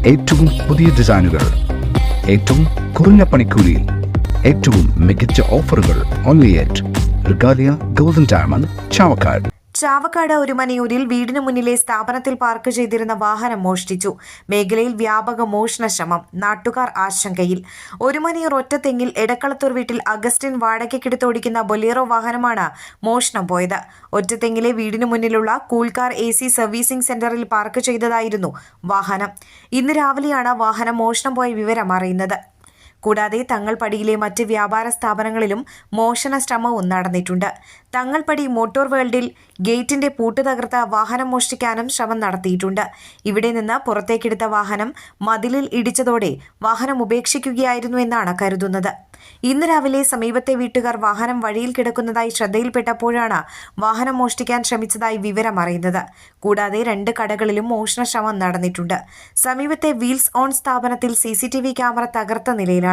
ഏറ്റവും പുതിയ ഡിസൈനുകൾ, ഏറ്റവും കുറഞ്ഞ പണിക്കൂലിയിൽ, ഏറ്റവും മികച്ച ഓഫറുകൾ. Only at Regalia golden diamond, Chavakkad. Chavakkad ഒരുമനയൂരിൽ വീടിനു മുന്നിലെ സ്ഥാപനത്തിൽ പാർക്ക് ചെയ്തിരുന്ന വാഹനം മോഷ്ടിച്ചു. മേഖലയിൽ വ്യാപക മോഷണ ശ്രമം, നാട്ടുകാർ ആശങ്കയിൽ. ഒരുമനയൂർ ഒറ്റത്തെങ്ങിൽ എടക്കളത്തൂർ വീട്ടിൽ അഗസ്റ്റിൻ വാടകയ്ക്കെടുത്തോടിക്കുന്ന ബൊലേറോ വാഹനമാണ് മോഷണം പോയത്. ഒറ്റത്തെങ്ങിലെ വീടിനു മുന്നിലുള്ള കൂൾകാർ AC സർവീസിംഗ് സെന്ററിൽ പാർക്ക് ചെയ്തതായിരുന്നു വാഹനം. ഇന്ന് രാവിലെയാണ് വാഹനം മോഷണം പോയ വിവരം അറിയുന്നത്. കൂടാതെ തങ്ങൾപടിയിലെ മറ്റ് വ്യാപാര സ്ഥാപനങ്ങളിലും മോഷണ ശ്രമവും നടന്നിട്ടുണ്ട്. തങ്ങൾപടി മോട്ടോർ വേൾഡിൽ ഗേറ്റിന്റെ പൂട്ട് തകർത്ത വാഹനം മോഷ്ടിക്കാനും ശ്രമം നടത്തിയിട്ടുണ്ട്. ഇവിടെ നിന്ന് പുറത്തേക്കെടുത്ത വാഹനം മതിലിൽ ഇടിച്ചതോടെ വാഹനം ഉപേക്ഷിക്കുകയായിരുന്നു എന്നാണ് കരുതുന്നത്. ഇന്ന് രാവിലെ സമീപത്തെ വീട്ടുകാർ വാഹനം വഴിയിൽ കിടക്കുന്നതായി ശ്രദ്ധയിൽപ്പെട്ടപ്പോഴാണ് വാഹനം മോഷ്ടിക്കാൻ ശ്രമിച്ചതായി വിവരം അറിയുന്നത്. കൂടാതെ 2 കടകളിലും മോഷണ ശ്രമം നടന്നിട്ടുണ്ട്. സമീപത്തെ വീൽസ് ഓൺ സ്ഥാപനത്തിൽ CCTV ക്യാമറ തകർത്ത നിലയിലാണ്.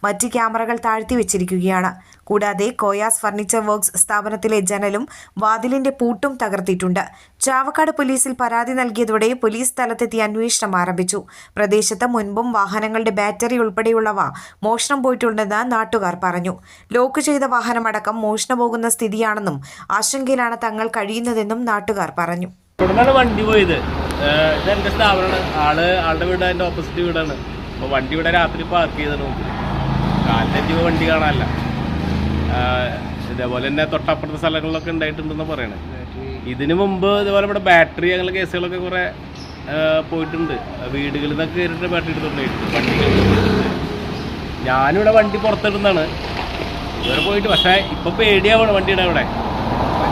മറ്റ് ക്യാമറകൾ താഴ്ത്തിവെച്ചിരിക്കുകയാണ്. കൂടാതെ കോയാസ് ഫർണിച്ചർ വർക്ക്സ് സ്ഥാപനത്തിലെ ജനലും വാതിലിന്റെ പൂട്ടും തകർത്തിട്ടുണ്ട്. ചാവക്കാട് പോലീസിൽ പരാതി നൽകിയതോടെ പോലീസ് സ്ഥലത്തെത്തി അന്വേഷണം ആരംഭിച്ചു. പ്രദേശത്ത് മുൻപും വാഹനങ്ങളുടെ ബാറ്ററി ഉൾപ്പെടെയുള്ളവ മോഷണം പോയിട്ടുണ്ടെന്ന് നാട്ടുകാർ പറഞ്ഞു. ലോക്ക് ചെയ്ത വാഹനമടക്കം മോഷണം പോകുന്ന സ്ഥിതിയാണെന്നും ആശങ്കയിലാണ് തങ്ങൾ കഴിയുന്നതെന്നും നാട്ടുകാർ പറഞ്ഞു. വണ്ടി പോയത് ഇതെന്റെ സ്ഥാപനമാണ്. ആളുടെ വീട് അതിന്റെ ഓപ്പോസിറ്റ് വീടാണ്. അപ്പോൾ വണ്ടി ഇവിടെ രാത്രി പാർക്ക് ചെയ്തത് കാലിൻ്റെ വണ്ടി കാണാനല്ല. ഇതേപോലെ തന്നെ തൊട്ടപ്പുറത്തെ സ്ഥലങ്ങളിലൊക്കെ ഉണ്ടായിട്ടുണ്ടെന്ന് പറയണേ. ഇതിനു മുമ്പ് ഇതുപോലെ ഇവിടെ ബാറ്ററി അങ്ങനെ കേസുകളൊക്കെ കുറേ പോയിട്ടുണ്ട്. വീടുകളിൽ നിന്നൊക്കെ കയറിയിട്ട് ബാറ്ററി എടുത്തുകൊണ്ടായിട്ടുണ്ട്. വണ്ടികൾ ഞാനിവിടെ വണ്ടി പുറത്തിടുന്നതാണ് ഇതുവരെ പോയിട്ട്. പക്ഷേ ഇപ്പോൾ പേടിയാവണം വണ്ടിയുടെ അവിടെ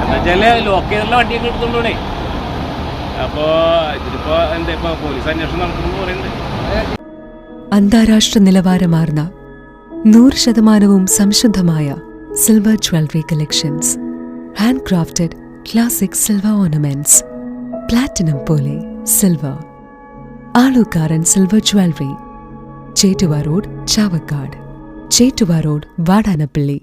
എന്താ വെച്ചാൽ ലോക്ക് ചെയ്തുള്ള വണ്ടിയൊക്കെ എടുത്തുകൊണ്ടേ. അപ്പോൾ ഇതിലിപ്പോൾ എന്താ ഇപ്പോൾ പോലീസ് അന്വേഷണം നടത്തുമെന്ന് പറയുന്നുണ്ട്. അന്താരാഷ്ട്ര നിലവാരമാർന്ന 100% സംശുദ്ധമായ silver jewellery collections, handcrafted classic silver ornaments, platinum പോലെ silver, Alookkaran silver jewellery, Chettuva road, Chavakkad, Chettuva road, Vadanappally.